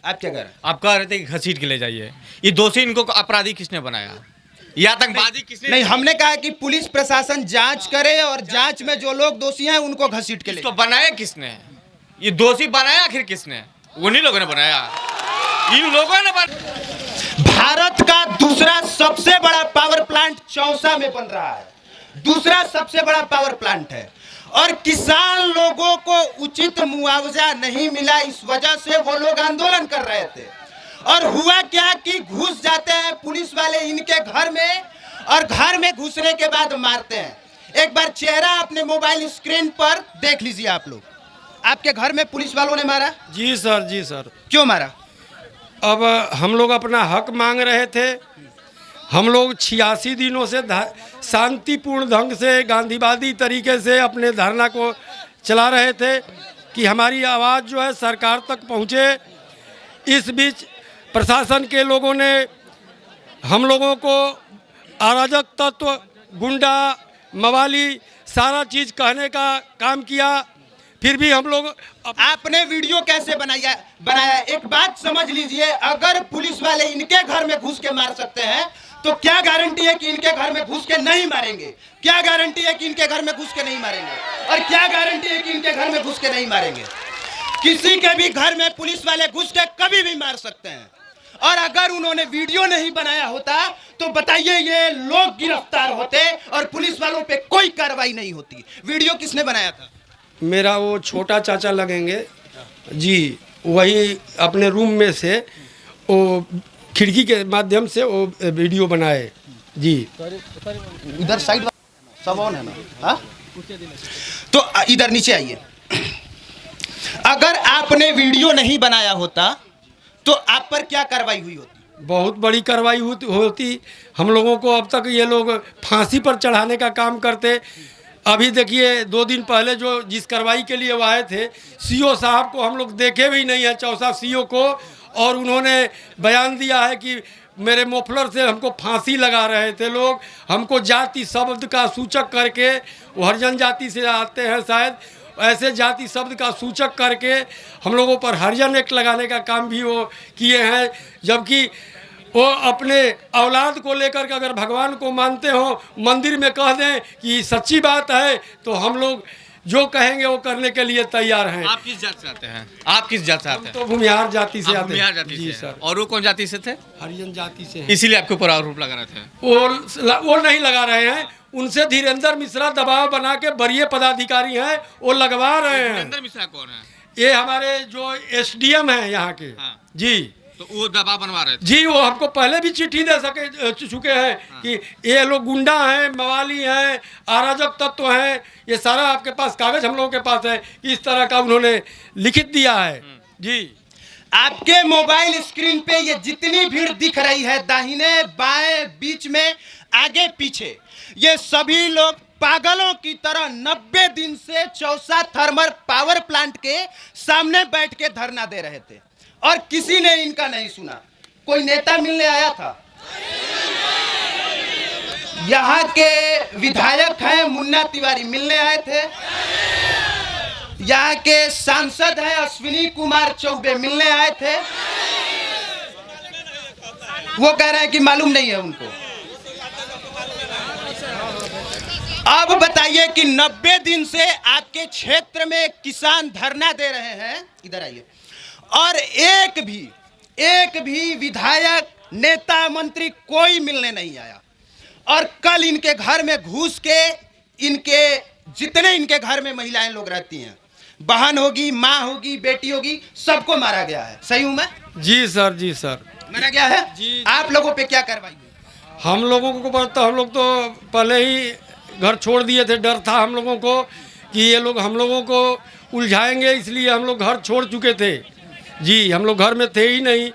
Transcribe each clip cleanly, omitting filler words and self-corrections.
आप क्या कह रहे हैं? आप कह रहे थे कि घसीट के ले जाइए। ये दोषी इनको अपराधी किसने बनाया? ये आतंकवादी किसने? नहीं, हमने कहा कि पुलिस प्रशासन जांच करे और जांच में जो लोग दोषी हैं उनको घसीट के ले इसको बनाया किसने? ये दोषी बनाया आखिर किसने? उन्हीं लोगों ने बनाया, इन लोगों ने भारत का दूसरा सबसे बड़ा पावर प्लांट चौसा में बन रहा है, दूसरा सबसे बड़ा पावर प्लांट है, और किसान लोगों को उचित मुआवजा नहीं मिला। इस वजह से वो लोग आंदोलन कर रहे थे। और हुआ क्या कि घुस जाते हैं पुलिस वाले इनके घर में, और घर में घुसने के बाद मारते हैं। एक बार चेहरा अपने मोबाइल स्क्रीन पर देख लीजिए आप लोग। आपके घर में पुलिस वालों ने मारा? जी सर, जी सर। क्यों मारा? अब हम लोग अपना हक मांग रहे थे। हम लोग 86 दिनों से शांतिपूर्ण ढंग से गांधीवादी तरीके से अपने धरना को चला रहे थे कि हमारी आवाज़ जो है सरकार तक पहुँचे। इस बीच प्रशासन के लोगों ने हम लोगों को अराजक तत्व, गुंडा, मवाली सारा चीज़ कहने का काम किया। फिर भी हम लोग आपने वीडियो कैसे बनाया? एक बात समझ लीजिए, अगर पुलिस वाले इनके घर में घुस के मार सकते हैं तो क्या गारंटी है कि इनके घर में घुस के नहीं मारेंगे? क्या गारंटी है कि इनके घर में घुस के नहीं मारेंगे? और क्या गारंटी है कि इनके घर में घुस के नहीं मारेंगे? किसी के भी घर में पुलिस वाले घुस के कभी भी मार सकते हैं। और अगर उन्होंने वीडियो नहीं बनाया होता तो बताइए ये लोग गिरफ्तार होते और पुलिस वालों पे कोई कार्रवाई नहीं होती। वीडियो किसने बनाया था? मेरा वो छोटा चाचा लगेंगे जी, वही अपने रूम में से वो खिड़की के माध्यम से वो वीडियो बनाए जी। इधर साइड सब ऑन है ना? हाँ, तो इधर नीचे आइए। अगर आपने वीडियो नहीं बनाया होता तो आप पर क्या कार्रवाई हुई होती? बहुत बड़ी कार्रवाई होती। हम लोगों को अब तक ये लोग फांसी पर चढ़ाने का काम करते। अभी देखिए 2 दिन पहले जो जिस कार्रवाई के लिए वो आए थे, सीओ साहब को हम लोग देखे भी नहीं है, चौसा सीओ को, और उन्होंने बयान दिया है कि मेरे मोफलर से हमको फांसी लगा रहे थे लोग। हमको जाति शब्द का सूचक करके, वो हरिजन जाति से आते हैं शायद, ऐसे जाति शब्द का सूचक करके हम लोगों पर हरिजन एक्ट लगाने का काम भी वो किए हैं। जबकि वो अपने औलाद को लेकर के अगर भगवान को मानते हो, मंदिर में कह दें कि सच्ची बात है, तो हम लोग जो कहेंगे वो करने के लिए तैयार हैं। आप किस जाति से आते हैं? आप किस जाति से आते हैं? तो भूमिहार जाति से आते हैं। भूमिहार जाति जी से सर। और वो कौन जाति से थे? हरिजन जाति से हैं। इसीलिए आपके ऊपर आरोप लगा रहे थे? वो नहीं लगा रहे हैं, उनसे धीरेन्द्र मिश्रा दबाव बना के वरीय पदाधिकारी हैं, वो लगवा रहे हैं। धीरेन्द्र मिश्रा कौन है? ये हमारे जो एसडीएम हैं यहाँ के। हाँ। जी, तो वो दबाव बनवा रहे थे? जी, वो हमको पहले भी चिट्ठी दे चुके हैं। हाँ। कि ये लोग गुंडा हैं, मवाली हैं, अराजक तत्व हैं। ये सारा आपके पास कागज हम लोगों के पास है कि इस तरह का उन्होंने लिखित दिया है जी। आपके मोबाइल स्क्रीन पे ये जितनी भीड़ दिख रही है, दाहिने बाएं बीच में आगे पीछे, ये सभी लोग पागलों की तरह 90 दिन से चौसा थर्मल पावर प्लांट के सामने बैठ के धरना दे रहे थे और किसी ने इनका नहीं सुना। कोई नेता मिलने आया था? यहाँ के विधायक हैं मुन्ना तिवारी, मिलने आए थे। यहाँ के सांसद हैं अश्विनी कुमार चौबे, मिलने आए थे। वो कह रहे हैं कि मालूम नहीं है उनको। अब बताइए कि 90 दिन से आपके क्षेत्र में किसान धरना दे रहे हैं, इधर आइए, और एक भी विधायक, नेता, मंत्री कोई मिलने नहीं आया। और कल इनके घर में घुस के जितने इनके घर में महिलाएं लोग रहती हैं, बहन होगी, माँ होगी, बेटी होगी, सबको मारा गया है। सही हूं मैं? जी सर, जी सर, मारा गया है जी। आप लोगों पे क्या कार्रवाई हुई? हम लोगों को तो हम लोग तो पहले ही घर छोड़ दिए थे। डर था हम लोगों को कि ये लोग हम लोगों को उलझाएंगे, इसलिए हम लोग घर छोड़ चुके थे जी। हम लोग घर में थे ही नहीं,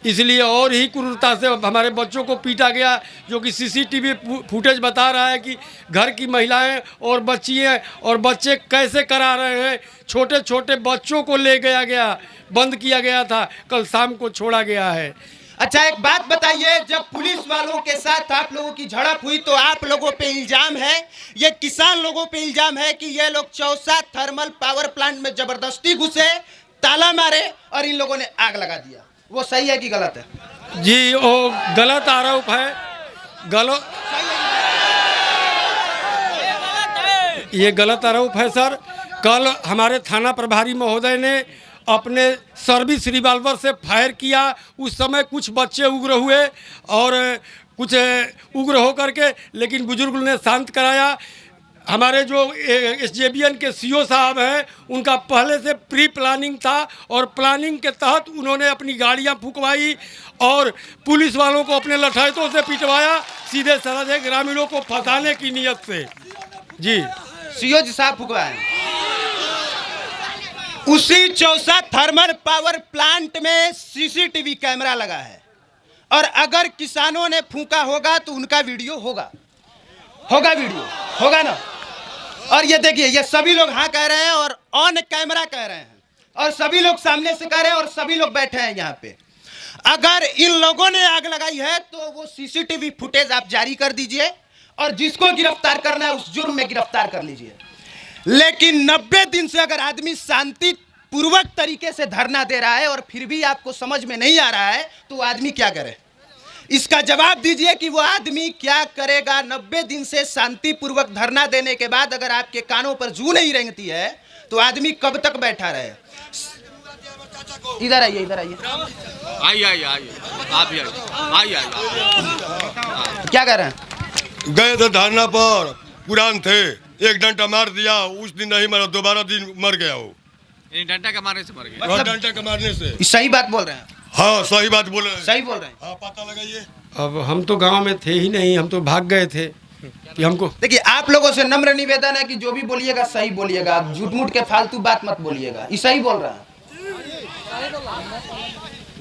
इसलिए और ही क्रूरता से हमारे बच्चों को पीटा गया, जो कि सीसीटीवी फुटेज बता रहा है कि घर की महिलाएं और बच्चे कैसे करा रहे हैं। छोटे छोटे बच्चों को ले गया बंद किया गया था, कल शाम को छोड़ा गया है। अच्छा, एक बात बताइए, जब पुलिस वालों के साथ आप लोगों की झड़प हुई तो आप लोगों पे इल्जाम है, ये किसान लोगों पे इल्जाम है कि ये लोग चौसा थर्मल पावर प्लांट में जबरदस्ती घुसे, ताला मारे और इन लोगों ने आग लगा दिया। वो सही है कि गलत है? जी वो गलत आरोप है, गलत, ये गलत आरोप है सर। कल हमारे थाना प्रभारी महोदय ने अपने सर्विस रिवॉल्वर से फायर किया। उस समय कुछ बच्चे उग्र हुए और कुछ उग्र होकर के, लेकिन बुजुर्ग ने शांत कराया। हमारे जो एसजेबीएन के सीओ साहब हैं, उनका पहले से प्री प्लानिंग था और प्लानिंग के तहत उन्होंने अपनी गाड़ियां फुकवाई और पुलिस वालों को अपने लठाइतों से पिटवाया, सीधे साधे ग्रामीणों को फंसाने की नीयत से। जी सीओ जी साहब फुकवाए। उसी चौसा थर्मल पावर प्लांट में सीसीटीवी कैमरा लगा है और अगर किसानों ने फूंका होगा तो उनका वीडियो होगा, वीडियो होगा ना। और ये देखिए, ये सभी लोग हाँ कह रहे हैं और ऑन कैमरा कह रहे हैं और सभी लोग सामने से कह रहे हैं और सभी लोग बैठे हैं यहाँ पे। अगर इन लोगों ने आग लगाई है तो वो सीसीटीवी फुटेज आप जारी कर दीजिए और जिसको गिरफ्तार करना है उस जुर्म में गिरफ्तार कर लीजिए। लेकिन 90 दिन से अगर आदमी शांति पूर्वक तरीके से धरना दे रहा है और फिर भी आपको समझ में नहीं आ रहा है तो आदमी क्या करे? इसका जवाब दीजिए कि वो आदमी क्या करेगा। 90 दिन से शांतिपूर्वक धरना देने के बाद अगर आपके कानों पर जू नहीं रेंगती है तो आदमी कब तक बैठा रहे? इधर आइए, इधर आइए, आइए आप भी आइए। क्या कर रहे हैं? गए थे धरना पर, पुरान थे, एक डंडा मार दिया, उस दिन नहीं मरा, दोबारा दिन मर गया वो। डंडा का मारने से मर गया? मतलब डंडा का मारने से। सही बात बोल रहे हैं? हाँ सही बात बोल रहे हैं। सही बोल रहे हैं। हाँ पता लगाइए। अब हम तो गांव में थे ही नहीं, हम तो भाग गए थे कि हमको। देखिए, आप लोगों से नम्र निवेदन है कि जो भी बोलिएगा सही बोलिएगा, झूठ मूठ के फालतू बात मत बोलिएगा। ये सही बोल रहा है।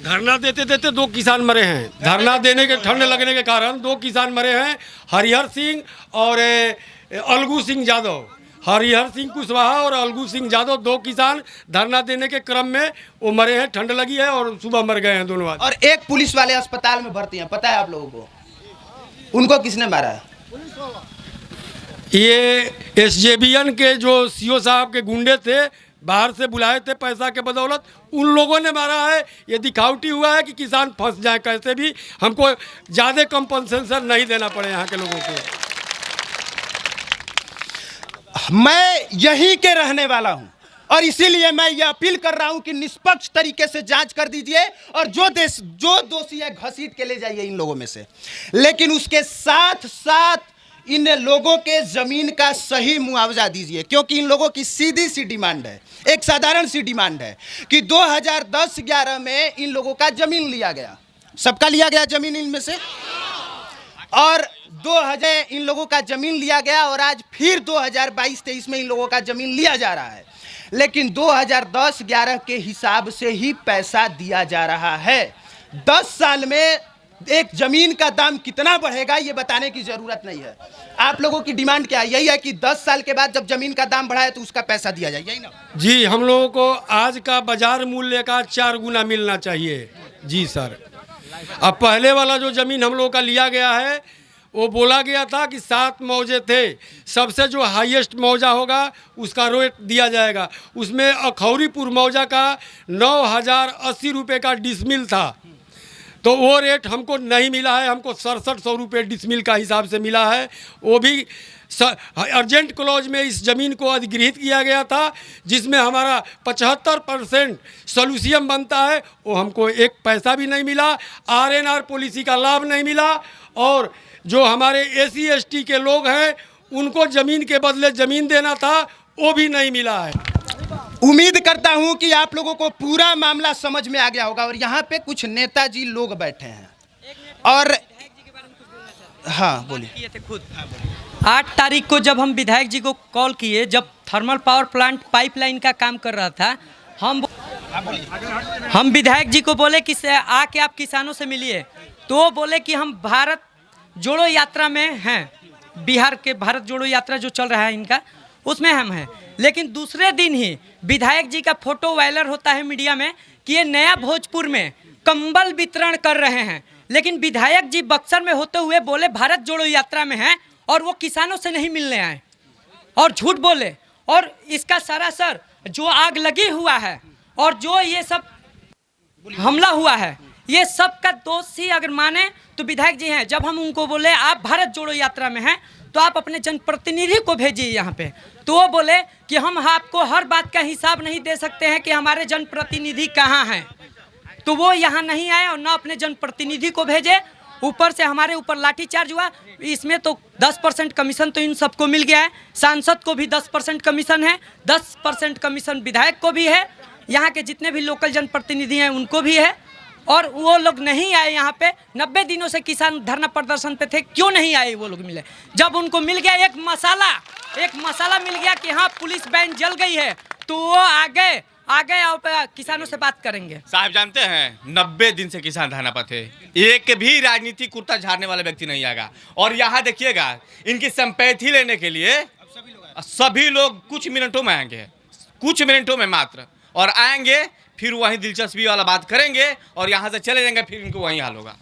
धरना देते देते 2 किसान मरे हैं। धरना देने के ठंड लगने के कारण 2 किसान मरे हैं, हरिहर सिंह और अलगू सिंह यादव। हरिहर सिंह कुशवाहा और अलगू सिंह यादव 2 किसान धरना देने के क्रम में वो मरे हैं, ठंड लगी है और सुबह मर गए हैं दोनों आदमी। और एक पुलिस वाले अस्पताल में भर्ती हैं, पता है आप लोगों को? उनको किसने मारा है? ये एसजेबीएन के जो सीओ साहब के गुंडे थे, बाहर से बुलाए थे पैसा के बदौलत, उन लोगों ने मारा है। ये दिखावटी हुआ है कि किसान फंस जाए कैसे भी, हमको ज़्यादा कंपनसेशन नहीं देना पड़े यहाँ के लोगों को। मैं यहीं के रहने वाला हूं और इसीलिए मैं ये अपील कर रहा हूं कि निष्पक्ष तरीके से जांच कर दीजिए और जो दोषी है घसीट के ले जाइए इन लोगों में से। लेकिन उसके साथ साथ इन लोगों के जमीन का सही मुआवजा दीजिए, क्योंकि इन लोगों की सीधी सी डिमांड है, एक साधारण सी डिमांड है कि 2010-11 में इन लोगों का जमीन लिया गया, सबका लिया गया जमीन इनमें से, और 2000 इन लोगों का जमीन लिया गया और आज फिर 2022-23 में इन लोगों का जमीन लिया जा रहा है। लेकिन 2010-11 के हिसाब से ही पैसा दिया जा रहा है। 10 साल में एक जमीन का दाम कितना बढ़ेगा ये बताने की जरूरत नहीं है। आप लोगों की डिमांड क्या है? यही है कि 10 साल के बाद जब जमीन का दाम बढ़ा है तो उसका पैसा दिया जाए, यही ना? जी, हम लोगों को आज का बाजार मूल्य का 4 गुना मिलना चाहिए। जी सर। अब पहले वाला जो ज़मीन हम लोगों का लिया गया है वो बोला गया था कि 7 मौजे थे, सबसे जो हाईएस्ट मौजा होगा उसका रेट दिया जाएगा। उसमें अखौरीपुर मौजा का 9,080 रुपये का डिसमिल था, तो वो रेट हमको नहीं मिला है। हमको 6700 रुपये डिसमिल का हिसाब से मिला है। वो भी अर्जेंट क्लॉज में इस ज़मीन को अधिगृहित किया गया था, जिसमें हमारा 75% सोल्यूशियम बनता है, वो हमको 1 पैसा भी नहीं मिला। RNR पॉलिसी का लाभ नहीं मिला और जो हमारे SC ST के लोग हैं उनको ज़मीन के बदले ज़मीन देना था, वो भी नहीं मिला है। उम्मीद करता हूं कि आप लोगों को पूरा मामला समझ में आ गया होगा और यहाँ पे कुछ नेताजी लोग बैठे हैं और हाँ बोलिए। 8 तारीख को जब हम विधायक जी को कॉल किए, जब थर्मल पावर प्लांट पाइपलाइन का काम कर रहा था, हम विधायक जी को बोले कि आके आप किसानों से मिलिए, तो बोले कि हम भारत जोड़ो यात्रा में हैं, बिहार के भारत जोड़ो यात्रा जो चल रहा है इनका, उसमें हम हैं। लेकिन दूसरे दिन ही विधायक जी का फोटो वायरल होता है मीडिया में कि ये नया भोजपुर में कंबल वितरण कर रहे हैं, लेकिन विधायक जी बक्सर में होते हुए बोले भारत जोड़ो यात्रा में हैं और वो किसानों से नहीं मिलने आए और झूठ बोले। और इसका सरासर जो आग लगी हुआ है और जो ये सब हमला हुआ है, ये सब का दोषी अगर माने तो विधायक जी हैं। जब हम उनको बोले आप भारत जोड़ो यात्रा में हैं तो आप अपने जनप्रतिनिधि को भेजिए यहाँ पे, तो वो बोले कि हम आपको हर बात का हिसाब नहीं दे सकते हैं कि हमारे जनप्रतिनिधि कहाँ हैं। तो वो यहाँ नहीं आए और ना अपने जनप्रतिनिधि को भेजे, ऊपर से हमारे ऊपर लाठीचार्ज हुआ। इसमें तो 10% कमीशन तो इन सबको मिल गया है, सांसद को भी 10% कमीशन है, 10% कमीशन विधायक को भी है, यहाँ के जितने भी लोकल जनप्रतिनिधि हैं उनको भी है। और वो लोग नहीं आए यहाँ पे। 90 दिनों से किसान धरना प्रदर्शन पे थे, क्यों नहीं आए वो लोग मिले? जब उनको मिल गया एक मसाला मिल गया कि हाँ पुलिस बैन जल गई है, तो वो आ गए और किसानों से बात करेंगे। साहब जानते हैं 90 दिन से किसान धरना पर थे, एक भी राजनीतिक कुर्ता झाड़ने वाला व्यक्ति नहीं आएगा। और यहाँ देखिएगा इनकी संपैथी लेने के लिए सभी लोग कुछ मिनटों में आएंगे, कुछ मिनटों में मात्र, और आएंगे फिर वहीं दिलचस्पी वाला बात करेंगे और यहाँ से चले जाएंगे, फिर इनको वहीं हाल होगा।